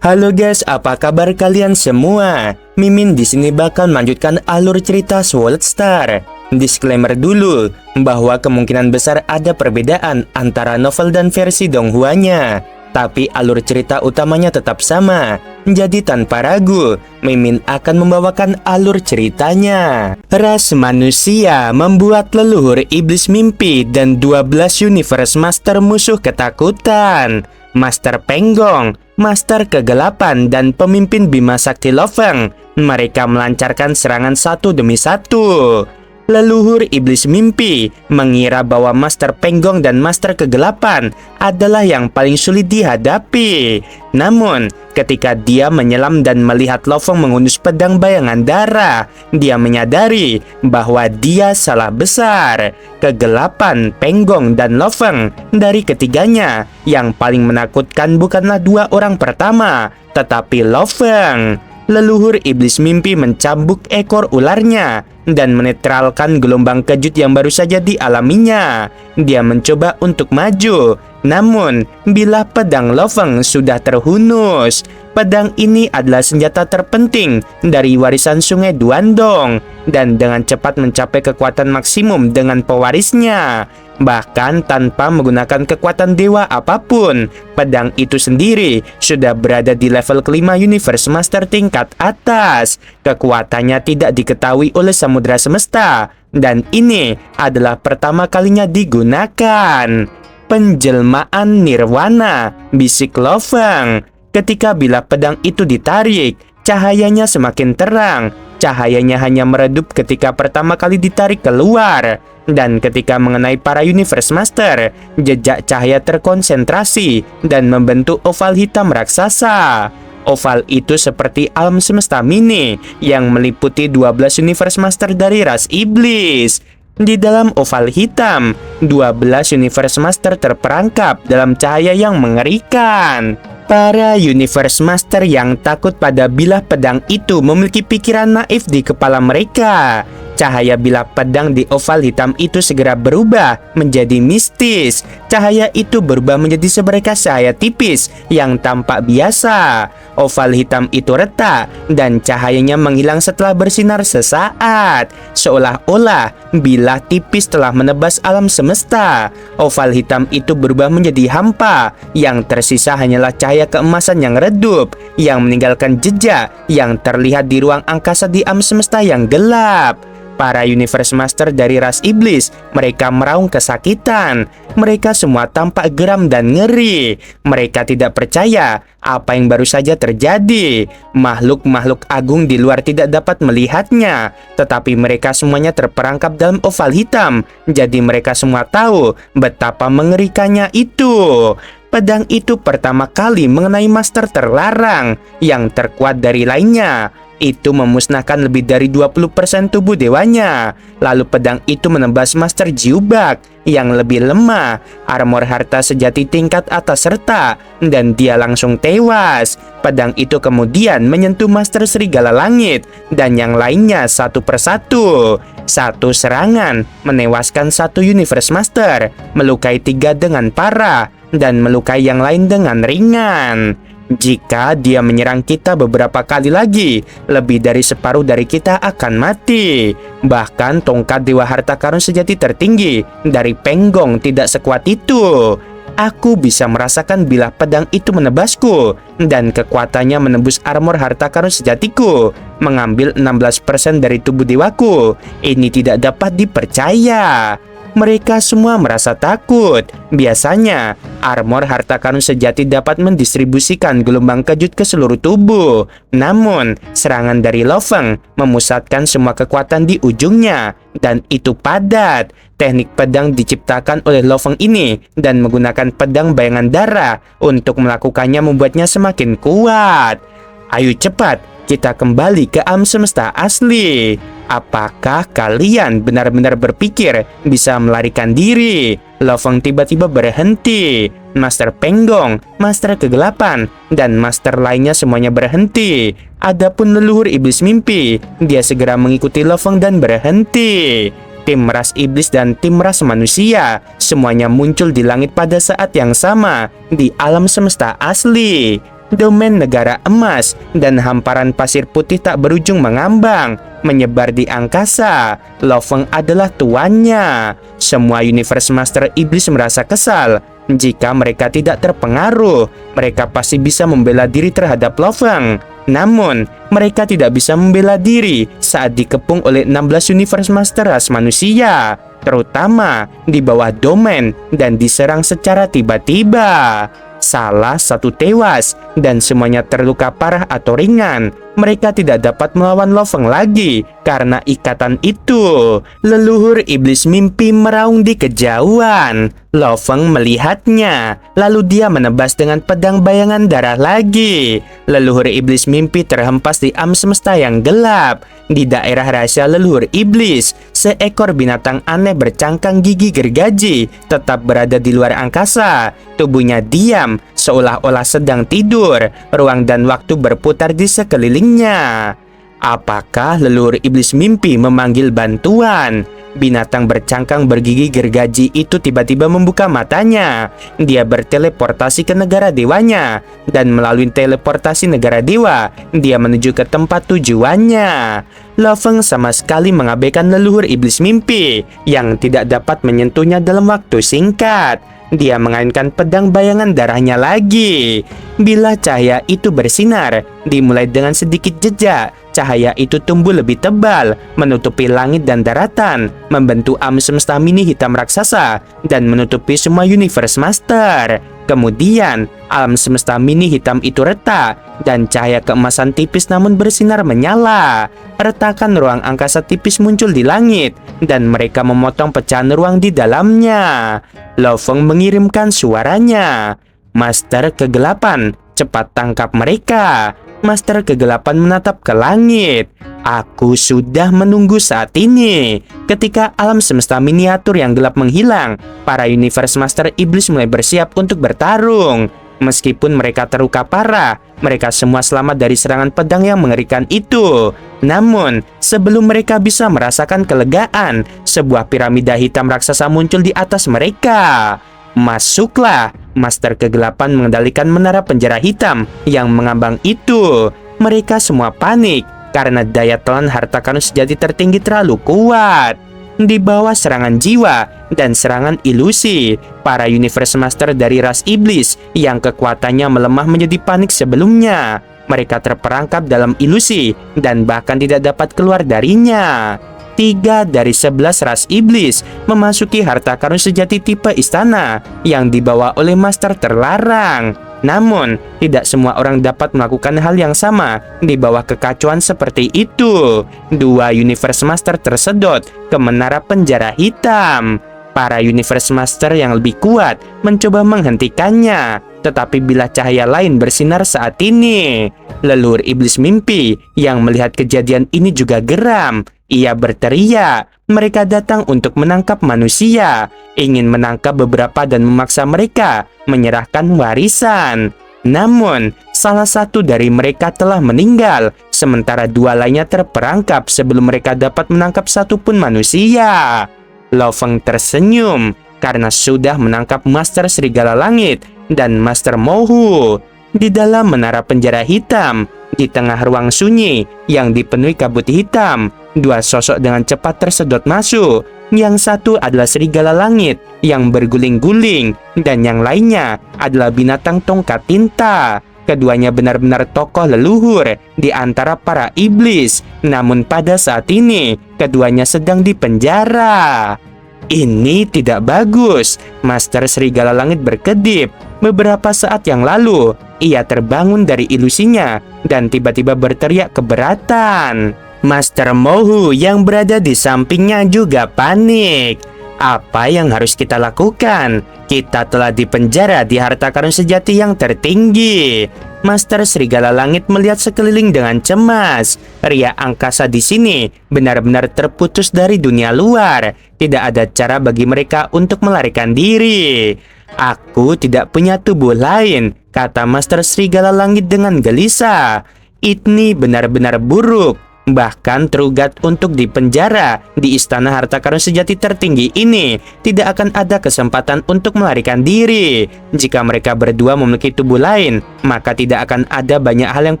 Halo guys, apa kabar kalian semua? Mimin di sini bakal melanjutkan alur cerita Sword Star. Disclaimer dulu bahwa kemungkinan besar ada perbedaan antara novel dan versi Donghuanya, tapi alur cerita utamanya tetap sama. Jadi tanpa ragu, Mimin akan membawakan alur ceritanya. Ras manusia membuat leluhur iblis mimpi dan 12 Universe Master musuh ketakutan. Master Penggong, Master Kegelapan, dan pemimpin Bima Sakti Loveng. Mereka melancarkan serangan satu demi satu. Leluhur iblis mimpi mengira bahwa Master Penggong dan Master Kegelapan adalah yang paling sulit dihadapi. Namun, ketika dia menyelam dan melihat Loveng menghunus pedang bayangan darah, dia menyadari bahwa dia salah besar. Kegelapan, Penggong, dan Loveng, dari ketiganya, yang paling menakutkan bukanlah dua orang pertama, tetapi Loveng. Leluhur iblis mimpi mencambuk ekor ularnya dan menetralkan gelombang kejut yang baru saja dialaminya. Dia mencoba untuk maju, namun bilah pedang Loveng sudah terhunus. Pedang ini adalah senjata terpenting dari warisan Sungai Duandong dan dengan cepat mencapai kekuatan maksimum dengan pewarisnya. Bahkan tanpa menggunakan kekuatan dewa apapun, pedang itu sendiri sudah berada di level kelima Universe Master tingkat atas. Kekuatannya tidak diketahui oleh Samudra Semesta, dan ini adalah pertama kalinya digunakan. Penjelmaan Nirwana, bisik Loveng. Ketika bilah pedang itu ditarik, cahayanya semakin terang. Cahayanya hanya meredup ketika pertama kali ditarik keluar. Dan ketika mengenai para Universe Master, jejak cahaya terkonsentrasi dan membentuk oval hitam raksasa. Oval itu seperti alam semesta mini yang meliputi 12 Universe Master dari ras iblis. Di dalam oval hitam, 12 Universe Master terperangkap dalam cahaya yang mengerikan. Para Universe Master yang takut pada bilah pedang itu memiliki pikiran naif di kepala mereka. Cahaya bilah pedang di oval hitam itu segera berubah menjadi mistis. Cahaya itu berubah menjadi seberkas cahaya tipis yang tampak biasa. Oval hitam itu retak dan cahayanya menghilang setelah bersinar sesaat. Seolah-olah bilah tipis telah menebas alam semesta. Oval hitam itu berubah menjadi hampa. Yang tersisa hanyalah cahaya keemasan yang redup, yang meninggalkan jejak yang terlihat di ruang angkasa di alam semesta yang gelap. Para Universe Master dari ras iblis, mereka meraung kesakitan. Mereka semua tampak geram dan ngeri. Mereka tidak percaya apa yang baru saja terjadi. Makhluk-makhluk agung di luar tidak dapat melihatnya, tetapi mereka semuanya terperangkap dalam oval hitam. Jadi mereka semua tahu betapa mengerikannya itu. Pedang itu pertama kali mengenai master terlarang yang terkuat dari lainnya. Itu memusnahkan lebih dari 20% tubuh dewanya. Lalu pedang itu menembas Master Jiubak yang lebih lemah, armor harta sejati tingkat atas serta, dan dia langsung tewas. Pedang itu kemudian menyentuh Master Serigala Langit dan yang lainnya satu persatu. Satu serangan menewaskan satu Universe Master, melukai 3 dengan parah, dan melukai yang lain dengan ringan. Jika dia menyerang kita beberapa kali lagi, lebih dari separuh dari kita akan mati. Bahkan tongkat Dewa Harta Karun sejati tertinggi dari Penggong tidak sekuat itu. Aku bisa merasakan bilah pedang itu menebasku, dan kekuatannya menembus armor harta karun sejatiku, mengambil 16% dari tubuh dewaku. Ini tidak dapat dipercaya. Mereka semua merasa takut. Biasanya, armor harta karun sejati dapat mendistribusikan gelombang kejut ke seluruh tubuh. Namun, serangan dari Loveng memusatkan semua kekuatan di ujungnya, dan itu padat. Teknik pedang diciptakan oleh Loveng ini dan menggunakan pedang bayangan darah untuk melakukannya membuatnya semakin kuat. Ayo cepat, kita kembali ke alam semesta asli. Apakah kalian benar-benar berpikir bisa melarikan diri? Loveng tiba-tiba berhenti. Master Penggong, Master Kegelapan, dan Master lainnya semuanya berhenti. Adapun leluhur iblis mimpi, dia segera mengikuti Loveng dan berhenti. Tim ras iblis dan tim ras manusia semuanya muncul di langit pada saat yang sama di alam semesta asli. domain negara emas, dan hamparan pasir putih tak berujung mengambang, menyebar di angkasa. Lo Feng adalah tuannya. Semua Universe Master Iblis merasa kesal. Jika mereka tidak terpengaruh, mereka pasti bisa membela diri terhadap Lo Feng. Namun, mereka tidak bisa membela diri saat dikepung oleh 16 Universe Master ras manusia, terutama di bawah domain, dan diserang secara tiba-tiba. Salah satu tewas dan semuanya terluka parah atau ringan. Mereka tidak dapat melawan Lo Feng lagi karena ikatan itu. Leluhur iblis mimpi meraung di kejauhan. Lo Feng melihatnya, lalu dia menebas dengan pedang bayangan darah lagi. Leluhur iblis mimpi terhempas di alam semesta yang gelap. Di daerah rahasia leluhur iblis, seekor binatang aneh bercangkang gigi gergaji tetap berada di luar angkasa. Tubuhnya diam, seolah-olah sedang tidur. Ruang dan waktu berputar di sekelilingnya. Apakah leluhur iblis mimpi memanggil bantuan? Binatang bercangkang bergigi gergaji itu tiba-tiba membuka matanya. Dia berteleportasi ke negara dewanya, dan melalui teleportasi negara dewa, dia menuju ke tempat tujuannya. Lo Feng sama sekali mengabaikan leluhur iblis mimpi yang tidak dapat menyentuhnya dalam waktu singkat. Dia mengainkan pedang bayangan darahnya lagi. Bila cahaya itu bersinar, dimulai dengan sedikit jejak. Cahaya itu tumbuh lebih tebal, menutupi langit dan daratan, membentuk alam semesta mini hitam raksasa, dan menutupi semua Universe Master. Kemudian, alam semesta mini hitam itu retak, dan cahaya keemasan tipis namun bersinar menyala. Retakan ruang angkasa tipis muncul di langit, dan mereka memotong pecahan ruang di dalamnya. Lo Feng mengirimkan suaranya. Master kegelapan, cepat tangkap mereka. Master kegelapan menatap ke langit. Aku sudah menunggu saat ini. Ketika alam semesta miniatur yang gelap menghilang, para Universe Master Iblis mulai bersiap untuk bertarung. Meskipun mereka terluka parah, mereka semua selamat dari serangan pedang yang mengerikan itu. Namun, sebelum mereka bisa merasakan kelegaan, sebuah piramida hitam raksasa muncul di atas mereka. Masuklah. Master kegelapan mengendalikan menara penjara hitam yang mengambang itu. Mereka semua panik karena daya telan harta karun sejati tertinggi terlalu kuat. Di bawah serangan jiwa dan serangan ilusi, para Universe Master dari ras iblis yang kekuatannya melemah menjadi panik sebelumnya. Mereka terperangkap dalam ilusi dan bahkan tidak dapat keluar darinya. 3 dari 11 ras iblis memasuki harta karun sejati tipe istana yang dibawa oleh master terlarang. Namun, tidak semua orang dapat melakukan hal yang sama di bawah kekacauan seperti itu. 2 Universe Master tersedot ke menara penjara hitam. Para Universe Master yang lebih kuat mencoba menghentikannya, tetapi bila cahaya lain bersinar saat ini, leluhur iblis mimpi yang melihat kejadian ini juga geram. Ia berteriak, mereka datang untuk menangkap manusia, ingin menangkap beberapa dan memaksa mereka menyerahkan warisan. Namun, salah satu dari mereka telah meninggal, sementara 2 lainnya terperangkap sebelum mereka dapat menangkap satu pun manusia. Lo Feng tersenyum karena sudah menangkap Master Serigala Langit dan Master Mohu. Di dalam menara penjara hitam, di tengah ruang sunyi yang dipenuhi kabut hitam, 2 sosok dengan cepat tersedot masuk. Yang satu adalah serigala langit yang berguling-guling, dan yang lainnya adalah binatang tongkat tinta. Keduanya benar-benar tokoh leluhur di antara para iblis. Namun pada saat ini, keduanya sedang dipenjara. Ini tidak bagus. Master Serigala Langit berkedip. Beberapa saat yang lalu, ia terbangun dari ilusinya dan tiba-tiba berteriak keberatan. Master Mohu yang berada di sampingnya juga panik. Apa yang harus kita lakukan? Kita telah dipenjara di harta karun sejati yang tertinggi. Master Serigala Langit melihat sekeliling dengan cemas. Ria angkasa di sini benar-benar terputus dari dunia luar. Tidak ada cara bagi mereka untuk melarikan diri. Aku tidak punya tubuh lain, kata Master Serigala Langit dengan gelisah. Ini benar-benar buruk. Bahkan Trugat untuk dipenjara di istana harta karun sejati tertinggi ini tidak akan ada kesempatan untuk melarikan diri. Jika mereka berdua memiliki tubuh lain, maka tidak akan ada banyak hal yang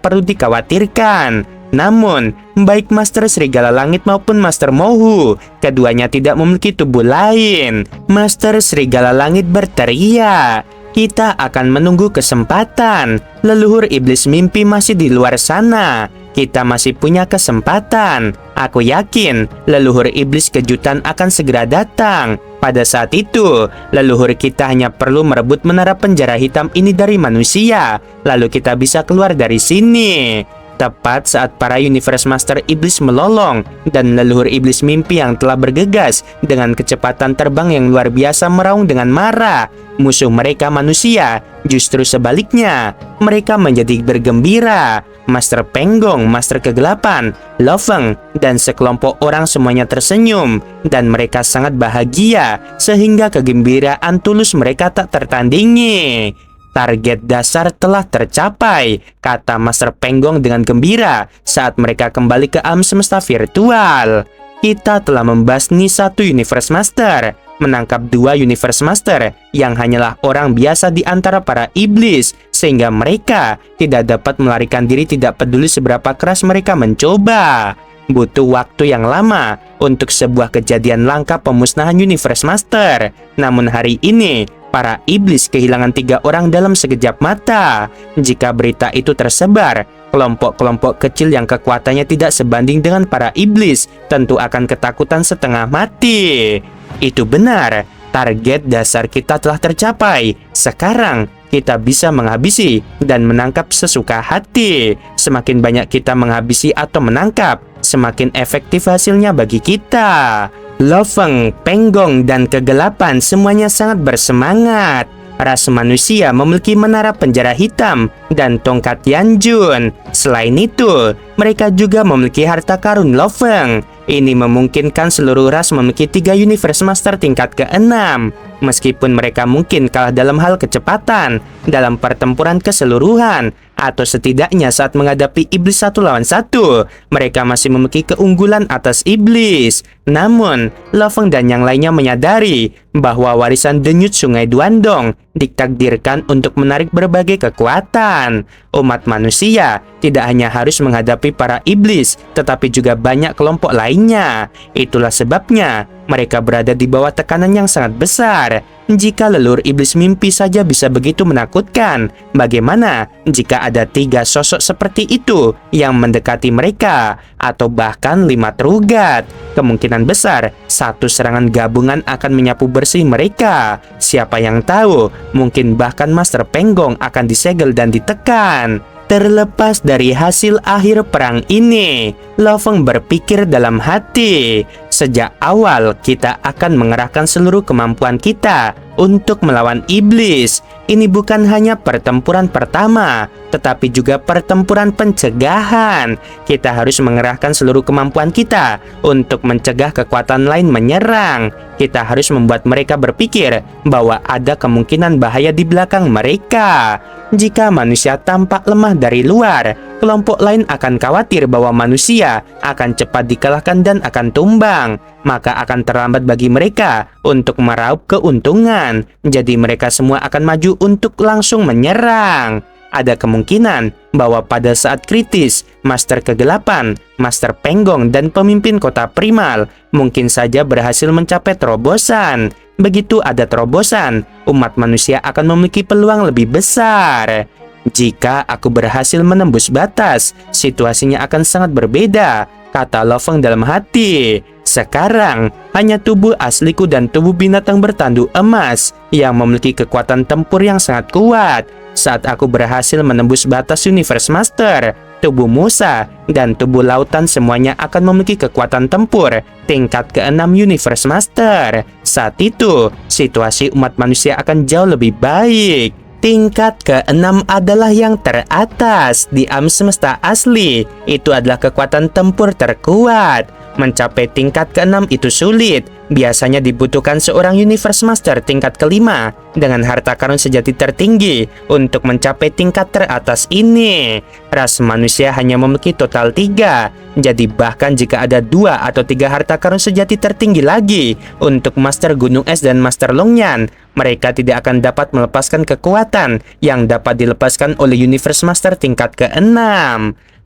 perlu dikhawatirkan. Namun, baik Master Serigala Langit maupun Master Mohu, keduanya tidak memiliki tubuh lain. Master Serigala Langit berteriak, "Kita akan menunggu kesempatan. Leluhur iblis mimpi masih di luar sana. Kita masih punya kesempatan. Aku yakin leluhur iblis kejutan akan segera datang. Pada saat itu, leluhur kita hanya perlu merebut menara penjara hitam ini dari manusia. Lalu kita bisa keluar dari sini." Tepat saat para Universe Master Iblis melolong dan leluhur iblis mimpi yang telah bergegas dengan kecepatan terbang yang luar biasa meraung dengan marah, musuh mereka manusia justru sebaliknya, mereka menjadi bergembira. Master Penggong, Master Kegelapan, Lo Feng, dan sekelompok orang semuanya tersenyum dan mereka sangat bahagia sehingga kegembiraan tulus mereka tak tertandingi. "Target dasar telah tercapai," kata Master Penggong dengan gembira saat mereka kembali ke alam semesta virtual. "Kita telah membasmi satu Universe Master, menangkap dua Universe Master yang hanyalah orang biasa di antara para iblis, sehingga mereka tidak dapat melarikan diri tidak peduli seberapa keras mereka mencoba. Butuh waktu yang lama untuk sebuah kejadian langka pemusnahan Universe Master. Namun hari ini, para iblis kehilangan 3 orang dalam sekejap mata. Jika berita itu tersebar, kelompok-kelompok kecil yang kekuatannya tidak sebanding dengan para iblis tentu akan ketakutan setengah mati." Itu benar, target dasar kita telah tercapai. Sekarang kita bisa menghabisi dan menangkap sesuka hati. Semakin banyak kita menghabisi atau menangkap, semakin efektif hasilnya bagi kita. Lo Feng, Penggong, dan Kegelapan semuanya sangat bersemangat. Ras manusia memiliki menara penjara hitam dan tongkat Yanjun. Selain itu, mereka juga memiliki harta karun Lo Feng. Ini memungkinkan seluruh ras memiliki 3 Universe Master tingkat ke-6. Meskipun mereka mungkin kalah dalam hal kecepatan dalam pertempuran keseluruhan, atau setidaknya saat menghadapi iblis 1 lawan 1, mereka masih memiliki keunggulan atas iblis. Namun, Lo Feng dan yang lainnya menyadari bahwa warisan denyut Sungai Duandong ditakdirkan untuk menarik berbagai kekuatan. Umat manusia tidak hanya harus menghadapi para iblis, tetapi juga banyak kelompok lainnya. Itulah sebabnya mereka berada di bawah tekanan yang sangat besar. Jika leluhur iblis mimpi saja bisa begitu menakutkan, bagaimana jika ada 3 sosok seperti itu yang mendekati mereka, atau bahkan 5 Trugat? Kemungkinan besar satu serangan gabungan akan menyapu bersih mereka. Siapa yang tahu, mungkin bahkan Master Penggong akan disegel dan ditekan. Terlepas dari hasil akhir perang ini, Lo Feng berpikir dalam hati, sejak awal kita akan mengerahkan seluruh kemampuan kita untuk melawan iblis. Ini bukan hanya pertempuran pertama, tetapi juga pertempuran pencegahan. Kita harus mengerahkan seluruh kemampuan kita untuk mencegah kekuatan lain menyerang. Kita harus membuat mereka berpikir bahwa ada kemungkinan bahaya di belakang mereka. Jika manusia tampak lemah dari luar, kelompok lain akan khawatir bahwa manusia akan cepat dikalahkan dan akan tumbang. Maka akan terlambat bagi mereka untuk meraup keuntungan. Jadi mereka semua akan maju untuk langsung menyerang. Ada kemungkinan bahwa pada saat kritis, Master Kegelapan, Master Penggong, dan pemimpin kota primal mungkin saja berhasil mencapai terobosan. Begitu ada terobosan, umat manusia akan memiliki peluang lebih besar. Jika aku berhasil menembus batas, situasinya akan sangat berbeda, kata Lo Feng dalam hati. Sekarang, hanya tubuh asliku dan tubuh binatang bertanduk emas yang memiliki kekuatan tempur yang sangat kuat. Saat aku berhasil menembus batas Universe Master, tubuh Musa dan tubuh lautan semuanya akan memiliki kekuatan tempur tingkat ke-6 Universe Master. Saat itu, situasi umat manusia akan jauh lebih baik. Tingkat ke-6 adalah yang teratas di alam semesta asli. Itu adalah kekuatan tempur terkuat. Mencapai tingkat ke-6 itu sulit. Biasanya dibutuhkan seorang Universe Master tingkat ke-5 dengan harta karun sejati tertinggi untuk mencapai tingkat teratas ini. Ras manusia hanya memiliki total 3. Jadi bahkan jika ada 2 atau 3 harta karun sejati tertinggi lagi untuk Master Gunung Es dan Master Longyan, mereka tidak akan dapat melepaskan kekuatan yang dapat dilepaskan oleh Universe Master tingkat ke-6.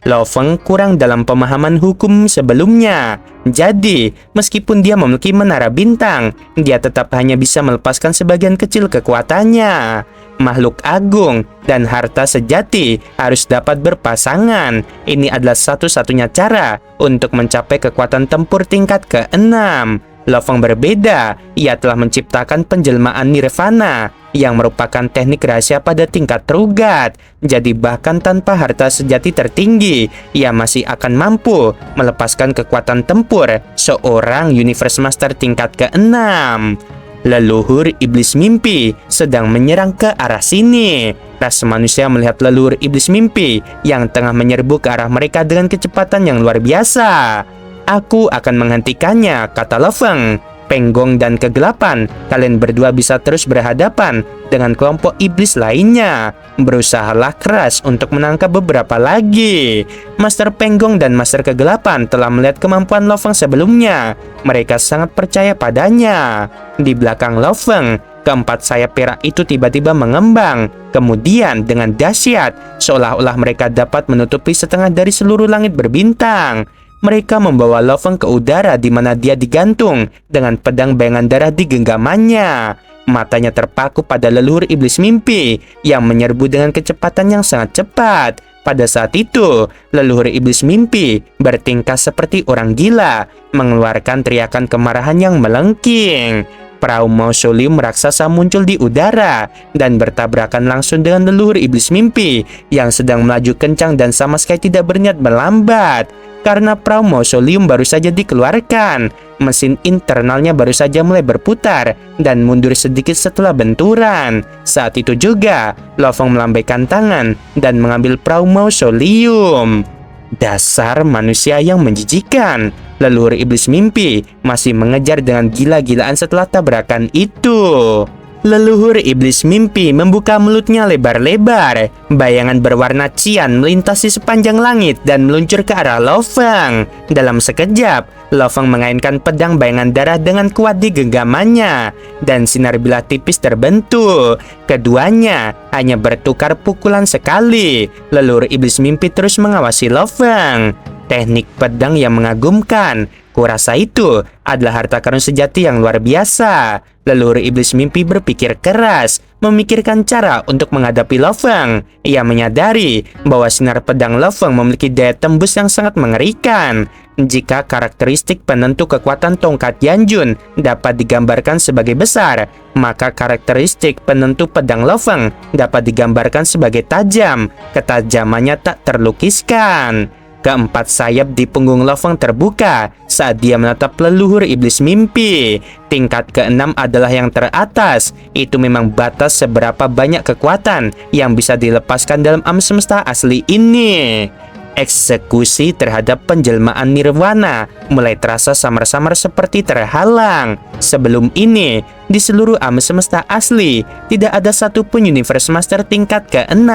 Lo Feng kurang dalam pemahaman hukum sebelumnya. Jadi, meskipun dia memiliki menara bintang, dia tetap hanya bisa melepaskan sebagian kecil kekuatannya. Makhluk agung dan harta sejati harus dapat berpasangan. Ini adalah satu-satunya cara untuk mencapai kekuatan tempur tingkat ke-6. Lo Feng berbeda, ia telah menciptakan penjelmaan nirvana yang merupakan teknik rahasia pada tingkat Trugat. Jadi bahkan tanpa harta sejati tertinggi, ia masih akan mampu melepaskan kekuatan tempur seorang Universe Master tingkat ke-6. Leluhur iblis mimpi sedang menyerang ke arah sini. Ras manusia melihat leluhur iblis mimpi yang tengah menyerbu ke arah mereka dengan kecepatan yang luar biasa. Aku akan menghentikannya, kata Lo Feng. Penggong dan kegelapan, kalian berdua bisa terus berhadapan dengan kelompok iblis lainnya. Berusahalah keras untuk menangkap beberapa lagi. Master Penggong dan Master Kegelapan telah melihat kemampuan Lo Feng sebelumnya. Mereka sangat percaya padanya. Di belakang Lo Feng, keempat sayap perak itu tiba-tiba mengembang. Kemudian dengan dahsyat, seolah-olah mereka dapat menutupi setengah dari seluruh langit berbintang. Mereka membawa Lo Feng ke udara di mana dia digantung dengan pedang bayangan darah di genggamannya. Matanya terpaku pada leluhur iblis mimpi yang menyerbu dengan kecepatan yang sangat cepat. Pada saat itu, leluhur iblis mimpi bertingkah seperti orang gila, mengeluarkan teriakan kemarahan yang melengking. Perahu mausoleum raksasa muncul di udara dan bertabrakan langsung dengan leluhur iblis mimpi yang sedang melaju kencang dan sama sekali tidak berniat melambat. Karena perahu mausoleum baru saja dikeluarkan, mesin internalnya baru saja mulai berputar dan mundur sedikit setelah benturan. Saat itu juga, Lo Feng melambaikan tangan dan mengambil perahu mausoleum. Dasar manusia yang menjijikan. Leluhur iblis mimpi masih mengejar dengan gila-gilaan setelah tabrakan itu. Leluhur iblis mimpi membuka mulutnya lebar-lebar. Bayangan berwarna cian melintasi sepanjang langit dan meluncur ke arah Lo Feng. Dalam sekejap, Lo Feng mengainkan pedang bayangan darah dengan kuat di genggamannya, dan sinar bilah tipis terbentuk. Keduanya hanya bertukar pukulan sekali. Leluhur iblis mimpi terus mengawasi Lo Feng. Teknik pedang yang mengagumkan. Kurasa itu adalah harta karun sejati yang luar biasa. Leluhur iblis mimpi berpikir keras, memikirkan cara untuk menghadapi Lo Feng. Ia menyadari bahwa sinar pedang Lo Feng memiliki daya tembus yang sangat mengerikan. Jika karakteristik penentu kekuatan tongkat Yanjun dapat digambarkan sebagai besar, maka karakteristik penentu pedang Lo Feng dapat digambarkan sebagai tajam. Ketajamannya tak terlukiskan. Keempat sayap di punggung Lo Feng terbuka saat dia menatap leluhur iblis mimpi. Tingkat ke-6 adalah yang teratas. Itu memang batas seberapa banyak kekuatan yang bisa dilepaskan dalam alam semesta asli ini. Eksekusi terhadap penjelmaan nirwana mulai terasa samar-samar seperti terhalang. Sebelum ini, di seluruh alam semesta asli, tidak ada satupun Universe Master tingkat ke-6.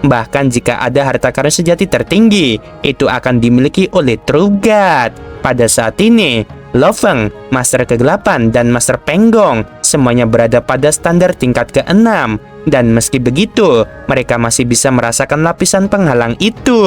Bahkan jika ada harta karun sejati tertinggi, itu akan dimiliki oleh Trugat. Pada saat ini, Lo Feng, Master Kegelapan, dan Master Penggong semuanya berada pada standar tingkat ke-6. Dan meski begitu, mereka masih bisa merasakan lapisan penghalang itu.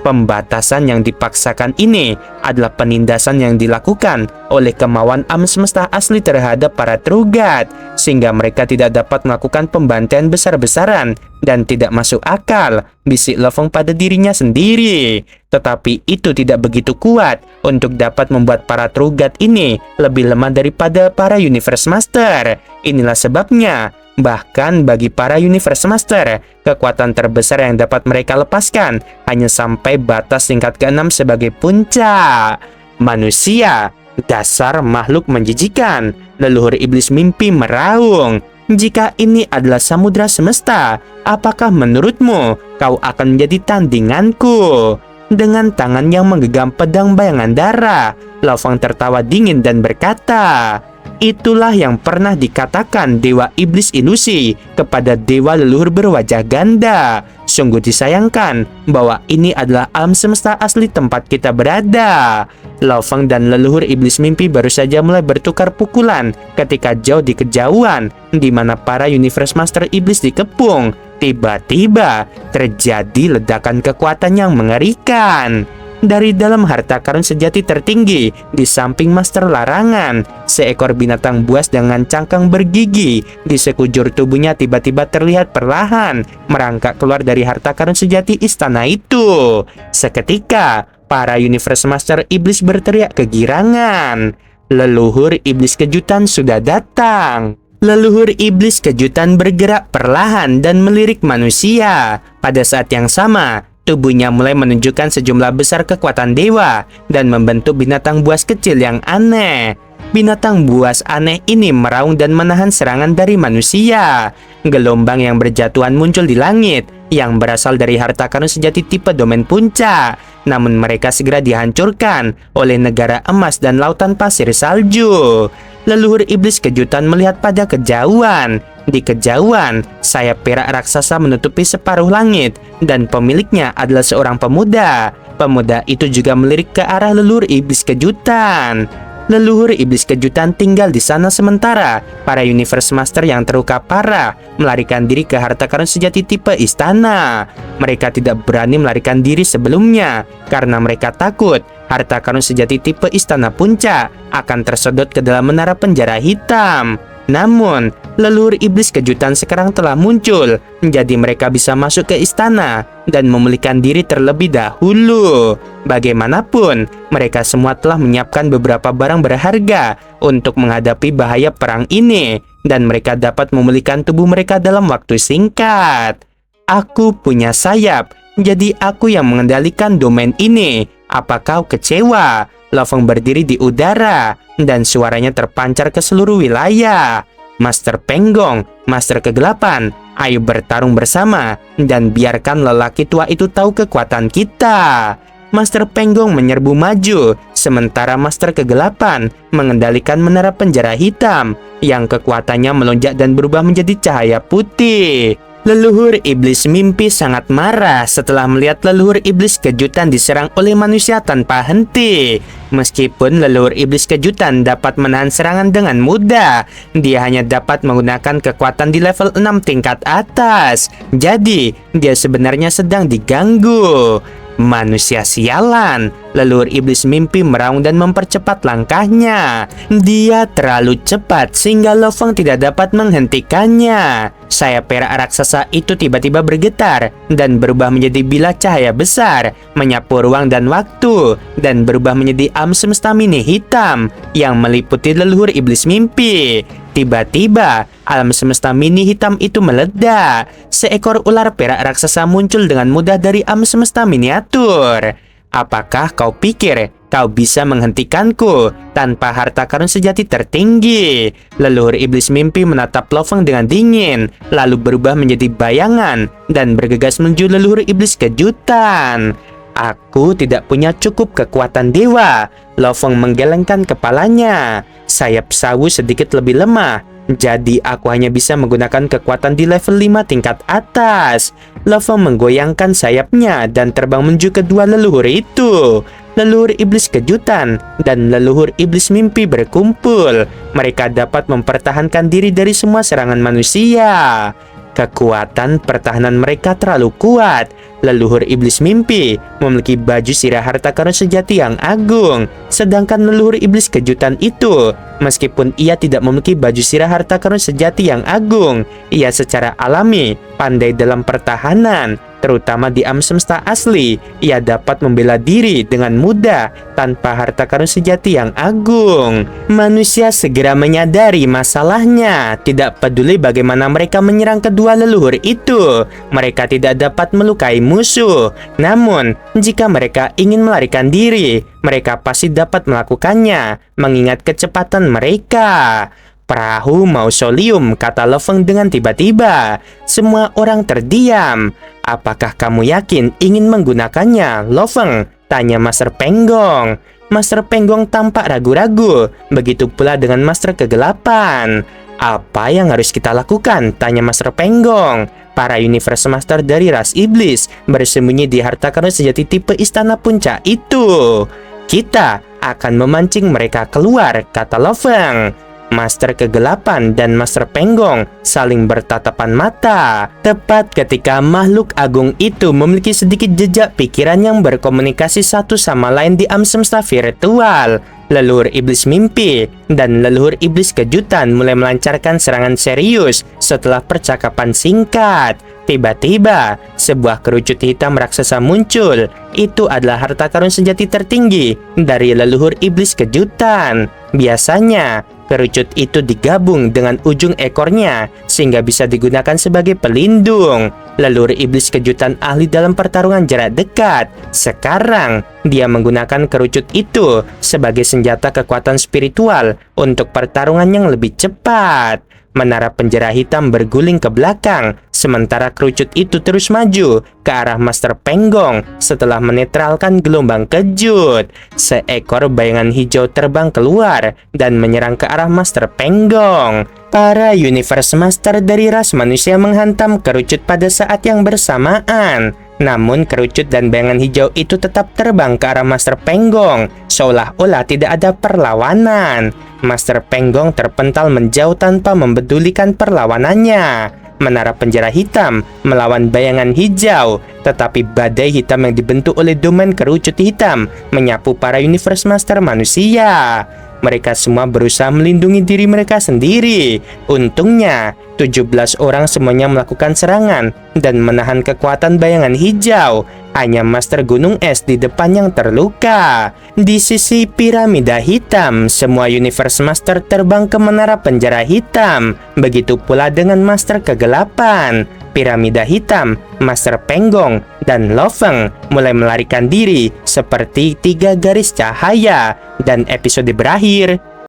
Pembatasan yang dipaksakan ini adalah penindasan yang dilakukan oleh kemauan alam semesta asli terhadap para Trugat, sehingga mereka tidak dapat melakukan pembantaian besar-besaran dan tidak masuk akal, bisik Lo Feng pada dirinya sendiri. Tetapi itu tidak begitu kuat untuk dapat membuat para Trugat ini lebih lemah daripada para Universe Master. Inilah sebabnya, bahkan bagi para Universe Master, kekuatan terbesar yang dapat mereka lepaskan hanya sampai batas tingkat ke-6 sebagai puncak. Manusia, dasar makhluk menjijikan. Leluhur iblis mimpi meraung. Jika ini adalah samudra semesta, apakah menurutmu kau akan menjadi tandinganku? Dengan tangan yang menggenggam pedang bayangan darah, Lao Feng tertawa dingin dan berkata, "Itulah yang pernah dikatakan Dewa Iblis Ilusi kepada Dewa Leluhur berwajah ganda. Sungguh disayangkan bahwa ini adalah alam semesta asli tempat kita berada." Lao Feng dan Leluhur Iblis Mimpi baru saja mulai bertukar pukulan ketika jauh di kejauhan, di mana para Universe Master Iblis dikepung. Tiba-tiba terjadi ledakan kekuatan yang mengerikan. Dari dalam harta karun sejati tertinggi, di samping Master Larangan, seekor binatang buas dengan cangkang bergigi di sekujur tubuhnya tiba-tiba terlihat perlahan merangkak keluar dari harta karun sejati istana itu. Seketika, para Universe Master Iblis berteriak kegirangan. Leluhur Iblis Kejutan sudah datang. Leluhur Iblis Kejutan bergerak perlahan dan melirik manusia. Pada saat yang sama, tubuhnya mulai menunjukkan sejumlah besar kekuatan dewa dan membentuk binatang buas kecil yang aneh. Binatang buas aneh ini meraung dan menahan serangan dari manusia. Gelombang yang berjatuhan muncul di langit yang berasal dari harta karun sejati tipe domain puncak. Namun mereka segera dihancurkan oleh negara emas dan lautan pasir salju. Leluhur Iblis Kejutan melihat pada kejauhan. Di kejauhan, sayap perak raksasa menutupi separuh langit dan pemiliknya adalah seorang pemuda. Pemuda itu juga melirik ke arah Leluhur Iblis Kejutan. Leluhur Iblis Kejutan tinggal di sana sementara para Universe Master yang terluka parah melarikan diri ke harta karun sejati tipe istana. Mereka tidak berani melarikan diri sebelumnya karena mereka takut harta karun sejati tipe istana puncak akan tersedot ke dalam menara penjara hitam. Namun, Leluhur Iblis Kejutan sekarang telah muncul, jadi mereka bisa masuk ke istana dan memulihkan diri terlebih dahulu. Bagaimanapun, mereka semua telah menyiapkan beberapa barang berharga untuk menghadapi bahaya perang ini, dan mereka dapat memulihkan tubuh mereka dalam waktu singkat. Aku punya sayap, jadi aku yang mengendalikan domain ini. Apa kau kecewa? Lao Feng berdiri di udara dan suaranya terpancar ke seluruh wilayah. Master Penggong, Master Kegelapan, ayo bertarung bersama dan biarkan lelaki tua itu tahu kekuatan kita. Master Penggong menyerbu maju, sementara Master Kegelapan mengendalikan menara penjara hitam yang kekuatannya melonjak dan berubah menjadi cahaya putih. Leluhur Iblis Mimpi sangat marah setelah melihat Leluhur Iblis Kejutan diserang oleh manusia tanpa henti. Meskipun Leluhur Iblis Kejutan dapat menahan serangan dengan mudah, dia hanya dapat menggunakan kekuatan di level 6 tingkat atas. Jadi, dia sebenarnya sedang diganggu. Manusia sialan, Leluhur Iblis Mimpi meraung dan mempercepat langkahnya. Dia terlalu cepat sehingga Lao Feng tidak dapat menghentikannya. Sayap perak raksasa itu tiba-tiba bergetar dan berubah menjadi bilah cahaya besar, menyapu ruang dan waktu, dan berubah menjadi alam semesta mini hitam yang meliputi Leluhur Iblis Mimpi. Tiba-tiba, alam semesta mini hitam itu meledak. Seekor ular perak raksasa muncul dengan mudah dari alam semesta miniatur. Apakah kau pikir kau bisa menghentikanku tanpa harta karun sejati tertinggi? Leluhur Iblis Mimpi menatap Lao Feng dengan dingin, lalu berubah menjadi bayangan dan bergegas menuju Leluhur Iblis Kejutan. Aku tidak punya cukup kekuatan dewa. Lao Feng menggelengkan kepalanya. Sayap sawu sedikit lebih lemah, jadi aku hanya bisa menggunakan kekuatan di level 5 tingkat atas. Lao Feng menggoyangkan sayapnya dan terbang menuju kedua leluhur itu. Leluhur Iblis Kejutan dan Leluhur Iblis Mimpi berkumpul. Mereka dapat mempertahankan diri dari semua serangan manusia. Kekuatan pertahanan mereka terlalu kuat. Leluhur Iblis Mimpi memiliki baju sirah harta karun sejati yang agung, sedangkan Leluhur Iblis Kejutan itu, meskipun ia tidak memiliki baju sirah harta karun sejati yang agung, ia secara alami pandai dalam pertahanan, terutama di alam semesta asli. Ia dapat membela diri dengan mudah tanpa harta karun sejati yang agung. Manusia segera menyadari masalahnya. Tidak peduli bagaimana mereka menyerang kedua leluhur itu, mereka tidak dapat melukai musuh. Namun, jika mereka ingin melarikan diri, mereka pasti dapat melakukannya, mengingat kecepatan mereka. Perahu mausoleum, kata Lo Feng dengan tiba-tiba. Semua orang terdiam. Apakah kamu yakin ingin menggunakannya, Lo Feng? Tanya Master Penggong. Master Penggong tampak ragu-ragu. Begitu pula dengan Master Kegelapan. Apa yang harus kita lakukan? Tanya Master Penggong. Para Universe Master dari ras iblis bersembunyi di harta karun sejati tipe istana puncak itu. Kita akan memancing mereka keluar, kata Lo Feng. Master Kegelapan dan Master Penggong saling bertatapan mata. Tepat ketika makhluk agung itu memiliki sedikit jejak pikiran yang berkomunikasi satu sama lain di alam semesta virtual, leluhur iblis mimpi dan leluhur iblis kejutan mulai melancarkan serangan serius setelah percakapan singkat. Tiba-tiba, sebuah kerucut hitam raksasa muncul. Itu adalah harta karun sejati tertinggi dari leluhur iblis kejutan. Biasanya, kerucut itu digabung dengan ujung ekornya sehingga bisa digunakan sebagai pelindung. Leluhur iblis kejutan ahli dalam pertarungan jarak dekat. Sekarang, dia menggunakan kerucut itu sebagai senjata kekuatan spiritual untuk pertarungan yang lebih cepat. Menara penjara hitam berguling ke belakang, sementara kerucut itu terus maju ke arah Master Penggong setelah menetralkan gelombang kejut. Seekor bayangan hijau terbang keluar dan menyerang ke arah Master Penggong. Para Universe Master dari ras manusia menghantam kerucut pada saat yang bersamaan. Namun kerucut dan bayangan hijau itu tetap terbang ke arah Master Penggong, seolah-olah tidak ada perlawanan. Master Penggong terpental menjauh tanpa mempedulikan perlawanannya. Menara penjara hitam melawan bayangan hijau, tetapi badai hitam yang dibentuk oleh domain kerucut hitam menyapu para Universe Master manusia. Mereka semua berusaha melindungi diri mereka sendiri. Untungnya, 17 orang semuanya melakukan serangan dan menahan kekuatan bayangan hijau. Hanya Master Gunung Es di depan yang terluka. Di sisi piramida hitam, semua Universe Master terbang ke menara penjara hitam. Begitu pula dengan Master Kegelapan. Piramida hitam, Master Penggong, dan Lo Feng mulai melarikan diri seperti 3 garis cahaya. Dan episode berakhir.